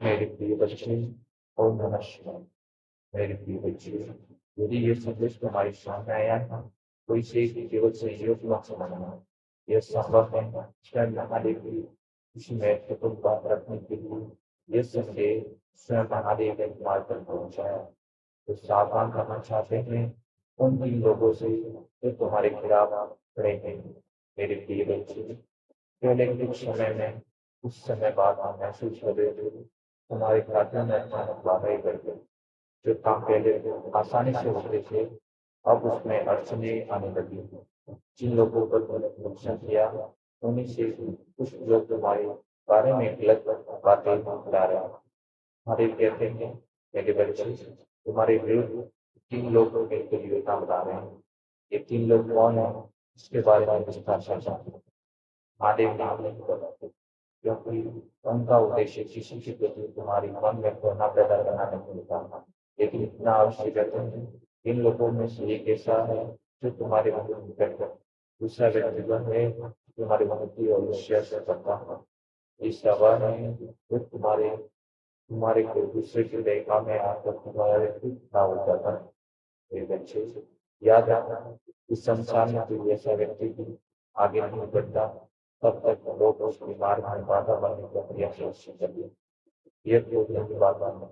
मेरे प्रिय बच्चे और नमस्कार। मेरे प्रिय बच्चे, यदि ये संदेश तुम्हारे सामने आया है तो इसे केवल सहयोग मत समझना। यह संभव है स्वयं महादेव की किसी महत्वपूर्ण बात रखने के लिए यह संदेश स्वयं महादेव ने तुम्हारे तक पहुंचाया। तो सावधान करना चाहते हैं उन 3 लोगों से जो तुम्हारे खिलाफ खड़े हैं। मेरे प्रिय बच्चे, पहले कुछ समय में उस समय बाद हम महसूस कर रहे थे हमारे खाते में अचानक बाधाएं बढ़ गई। जो काम पहले आसानी से होते थे अब उसमें अड़चनें आने लगी। जिन लोगों पर तुमने नुकसान किया उन्हीं से कुछ लोग तुम्हारे बारे में गलत बातें फैला रहे हैं। हमारे कहते हैं मेरे बच्चे, तुम्हारे विरुद्ध 3 लोग मिलकर योजना बना रहे हैं। ये 3 लोग कौन है इसके बारे में विस्तार से जानते। महादेव नाम नहीं बताते क्योंकि उनका उद्देश्य किसी के प्रति तुम्हारी मन में कोना पैदा करना नहीं होता। लेकिन इतना अवश्य कहते हैं इन लोगों में से एक ऐसा है जो तुम्हारे मन में निकट है। दूसरा व्यक्ति वह है जो तुम्हारी मदद और विश्वास करता है। तीसरा वह है जो तुम्हारे को दूसरे की रेखा में आकर तुम्हारे खड़ा हो जाता है। मेरे बच्चे, याद रखना इस संसार में कोई ऐसा व्यक्ति भी आगे नहीं बढ़ता तब तक लोग उसके मार्ग में बाधा बनने का प्रयास अवश्य करिए। यह कोई नहीं बाधा है।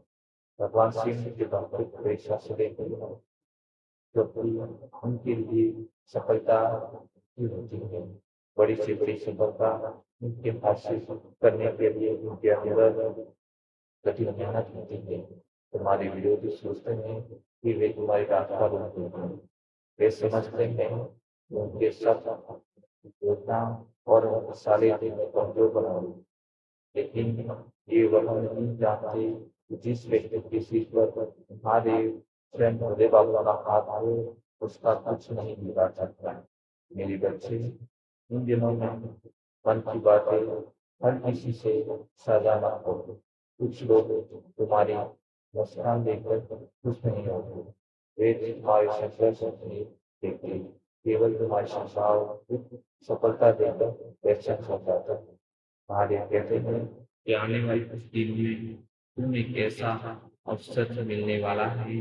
भगवान शिव के भक्तों को परीक्षा से देते हैं क्योंकि उनके लिए सफलता ही होती है। बड़ी से बड़ी सफलता उनके हासिल करने के लिए उनके अंदर कठिन मेहनत होती है। तुम्हारे विरोधी सोचते हैं कि वे तुम्हारी रास्ता रोकते हैं। वे समझते हैं कि उनके साथ योजना और सारे दिन में कमजोर बनाओ। लेकिन ये वह नहीं जानते कि जिस व्यक्ति के सिर पर महादेव स्वयं भोले बाबा का हाथ हो उसका कुछ नहीं बिगाड़ सकता। मेरे बच्चे, इन दिनों में मन की बातें हर किसी से साझा मत करो। कुछ लोग तुम्हारी मुस्कान देखकर खुश नहीं होते। वे तुम्हारे संघर्ष नहीं देखते, केवल तुम्हारी सफलता देखकर बेचैन हो जाता है। महादेव कहते हैं कि आने वाली कुछ दिनों में तुम्हें एक ऐसा अवसर मिलने वाला है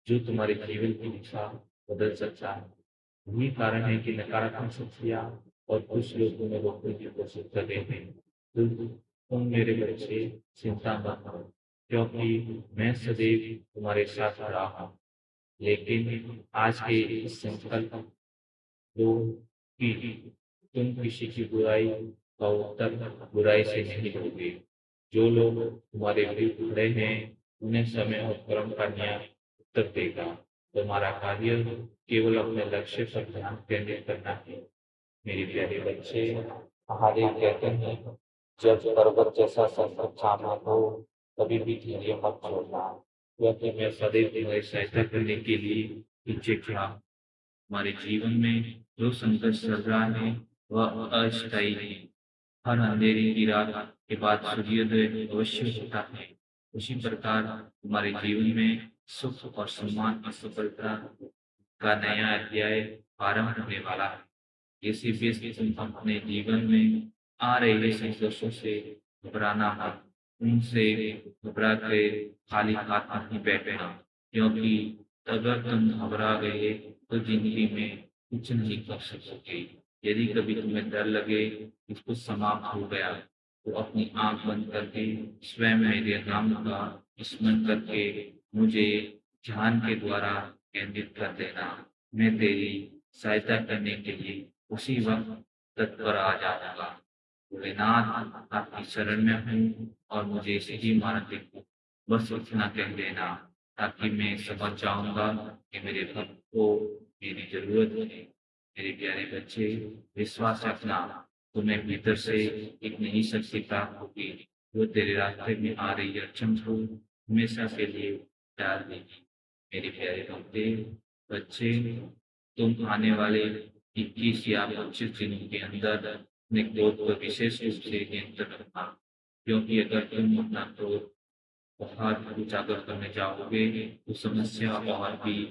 जो तुम्हारे जीवन की दिशा बदल सकता है। यही कारण है कि नकारात्मक शक्तियाँ और कुछ लोग तुम्हें रोकने की कोशिश कर रहे हैं। तुम मेरे बच्चे चिंता मत करो क्योंकि मैं सदैव तुम्हारे साथ खड़ा हूँ। लेकिन आज के इस संकल्प लो कि तुम किसी की बुराई का उत्तर बुराई से नहीं दोगे। जो लोग तुम्हारे विरुद्ध खड़े हैं उन्हें समय और कर्म का न्याय उत्तर देगा। तुम्हारा कार्य केवल अपने लक्ष्य पर ध्यान केंद्रित करना है। मेरे प्यारे बच्चे, महादेव कहते हैं जब पर्वत जैसा संकट सामने हो कभी भी धैर्य मत छोड़ना क्योंकि मैं सदैव तुम्हारी सहायता करने के लिए पीछे खड़ा हूँ। हमारे जीवन में जो संघर्ष चल रहा है वह अस्थायी है। हर अंधेरी की रात के बाद सूर्योदय अवश्य होता है। उसी प्रकार तुम्हारे जीवन में सुख और सम्मान और सफलता का नया अध्याय आरंभ होने वाला है। इसी बीच तुम अपने जीवन में आ रहे संघर्षों से घबराना मत। उनसे घबरा के खाली हाथ नहीं बैठना क्योंकि अगर तुम घबरा गए तो जिंदगी में कुछ नहीं कर सकोगे। यदि कभी तुम्हें डर लगे कि कुछ समाप्त हो गया तो अपनी आंख बंद करके स्वयं मेरे नाम का स्मरण करके मुझे ध्यान के द्वारा केंद्रित कर देना। मैं तेरी सहायता करने के लिए उसी वक्त तत्पर आ जाऊंगा। भोलेनाथ आपकी शरण में हूँ और मुझे इसी मार्ग दिखाओ। बस इतना कह देना ताकि मैं समझ जाऊंगा कि मेरे भक्त को मेरी जरूरत है। मेरे प्यारे बच्चे, विश्वास रखना तुम्हें भीतर से एक नई शक्ति प्राप्त होगी जो तेरे रास्ते में आ रही अड़चन को हमेशा के लिए डाल देगी। मेरे प्यारे बच्चे, तुम आने वाले 21 या 25 दिनों के अंदर अपने क्रोध पर विशेष रूप से नियंत्रण रखना क्योंकि अगर तुम अपना क्रोध बहुत उजागर करने जाओगे तो समस्या और भी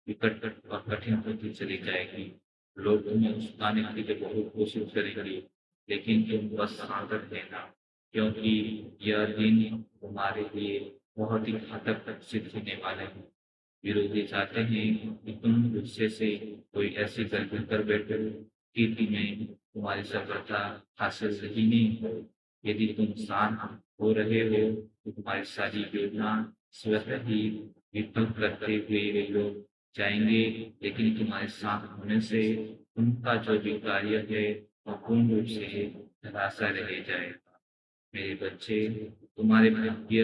विकट और कठिन होती चली जाएगी। लोग तुम्हें उकसाने के लिए बहुत कोशिश करेंगे लेकिन तुम बस शांत रहना क्योंकि यह दिन तुम्हारे लिए बहुत ही घातक सिद्ध होने वाला है। विरोधी चाहते हैं कि तुम गुस्से से कोई ऐसी गलती कर बैठो कि तुम्हें तुम्हारी सफलता हासिल ही नहीं हो। यदि तुम शांत हो रहे हो तो तुम्हारी सारी योजना स्वतः ही विफल करते हुए वे लोग जाएंगे, लेकिन तुम्हारे शांत होने से उनका जो भी कार्य है वह पूर्ण रूप से धराशायी रह जाएगा। मेरे बच्चे, तुम्हारे भाग्य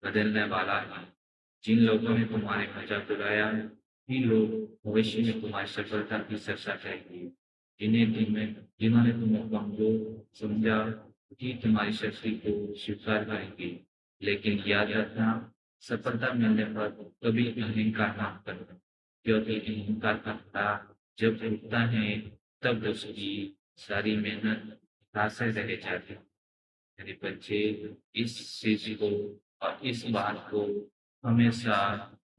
बदलने वाला है। जिन लोगों ने तुम्हारे मजाक उड़ाया, ही लोग भविष्य में तुम्हारी सफलता की चर्चा करेंगे। जिन्होंने तुम्हें कमजोर समझा, ही तुम्हारी शक्ति को स्वीकार करेंगे। लेकिन याद रखना, सफलता मिलने पर कभी अहंकार मत करना, क्योंकि अहंकार का पत्ता जब उगता है तब उसकी सारी मेहनत हासिल रह जाती है। मेरे बच्चे, इस चीज को और इस बात को हमेशा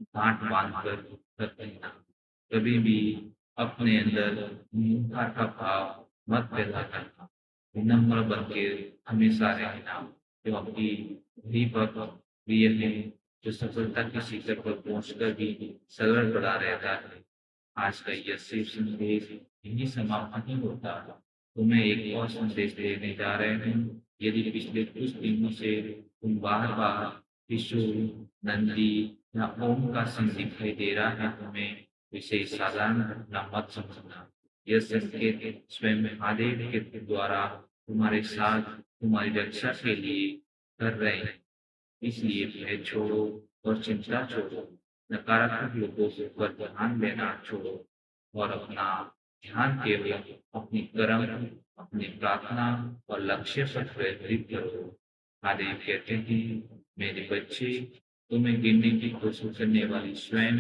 गांठ बांध कर रखते हैं। कभी भी अपने अंदर अहंकार का भाव मत पैदा करना। विनम्र बन के हमेशा रहना, क्योंकि वही वक्त प्रिय है जो सफलता की शिखर पर पहुंचकर भी सरल पड़ा रहता है। आज का यह सिर्फ संदेश यही समाप्त नहीं होता। तुम्हें एक और संदेश देने जा रहे हैं। यदि पिछले कुछ दिनों से तुम बार बार त्रिशूल, नंदी या ओम का चिन्ह दिखाई दे रहा है तुम्हें, तो इसे साधारण घटना मत समझना। यह संकेत स्वयं महादेव के द्वारा तुम्हारे साथ तुम्हारी रक्षा के लिए कर रहे हैं। इसलिए भय छोड़ो और चिंता छोड़ो। नकारात्मक लोगों से पर ध्यान देना छोड़ो और अपना ध्यान केवल अपनी कर्म, अपनी प्रार्थना और लक्ष्य पर केंद्रित करो। महादेव कहते हैं, मेरे बच्चे, तुम्हें गिरने की कोशिश करने वाली स्वयं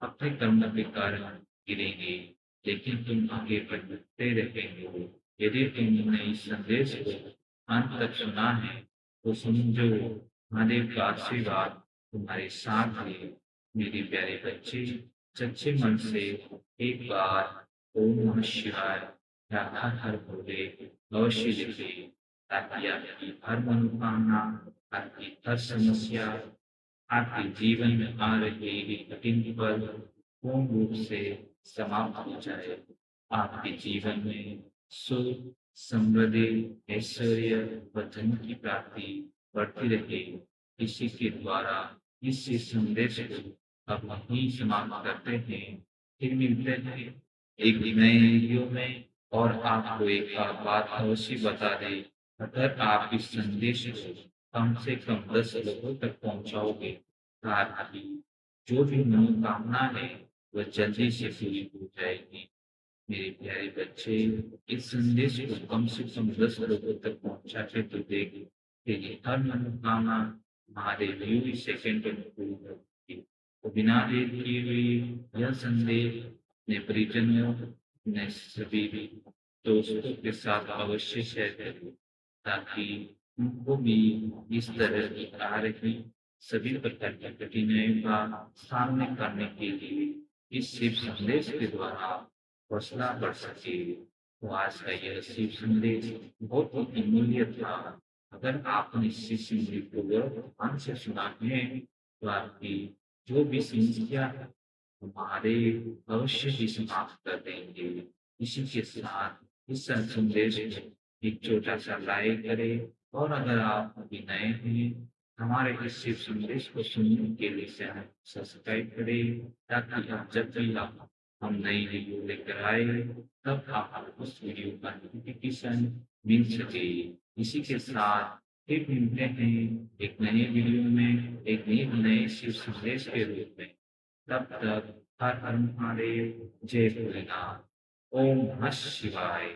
अपने कर्मों के कारण गिरेंगे, लेकिन तुम आगे बढ़ते रहेंगे। यदि तुमने इस संदेश को अंत तक सुना है तो समझो, महादेव का आशीर्वाद तुम्हारे साथ है। मेरे प्यारे बच्चे, सच्चे मन से एक बार ओम नमः शिवाय या हर हर भोले अवश्य लिखे, ताकि आपकी हर मनोकामना, आपकी हर समस्या, आपके जीवन में आ रही कठिन पल पूर्ण रूप से समाप्त हो जाए। आपके जीवन में सुख, समृद्धि, ऐश्वर्य व धन की प्राप्ति बढ़ती रहे। इसी के द्वारा इस संदेश को अब वहीं समाप्त करते हैं। फिर मिलते हैं एक नए वीडियो में। और आपको एक बात अवश्य बता दें, अगर आप इस संदेश को कम से कम 10 लोगों तक पहुंचाओगे, तो आपकी जो भी मनोकामना है वह जल्दी से पूरी हो जाएगी। मेरे प्यारे बच्चे, इस संदेश को कम से कम 10 लोगों तक पहुंचा के तो देगी, तेरी हर मनोकामना महादेव ही सेकंड में पूरी होगी। तो बिना देर किए हुए यह संदेश अपने परिजनों, अपने सभी दोस्तों के साथ अवश्य शेयर करें, ताकि उनको भी इस तरह की आ रही सभी प्रकार की कठिनाइयों का सामने करने के लिए इस शिव संदेश के द्वारा हौसला बढ़ सके। तो आज का यह शिव संदेश बहुत ही अमूल्य था। अगर आपने इस शिव संदेश को ध्यान से सुना है तो आपकी जो भी समस्या है हमारे अवश्य ही समाप्त कर देंगे। इसी के साथ इस संदेश में एक छोटा सा लाइक करें, और अगर आप अभी नए हैं हमारे इस शिव संदेश को सुनने के लिए चैनल सब्सक्राइब करें, ताकि आप जब भी हम नई वीडियो लेकर आए तब आपको उस वीडियो का नोटिफिकेशन मिल सके। इसी के साथ फिर मिलते हैं एक नए वीडियो में, एक नए शिव संदेश के रूप में। तब तक हर हर महादेव, जय भोलेनाथ, ओम नमः शिवाय।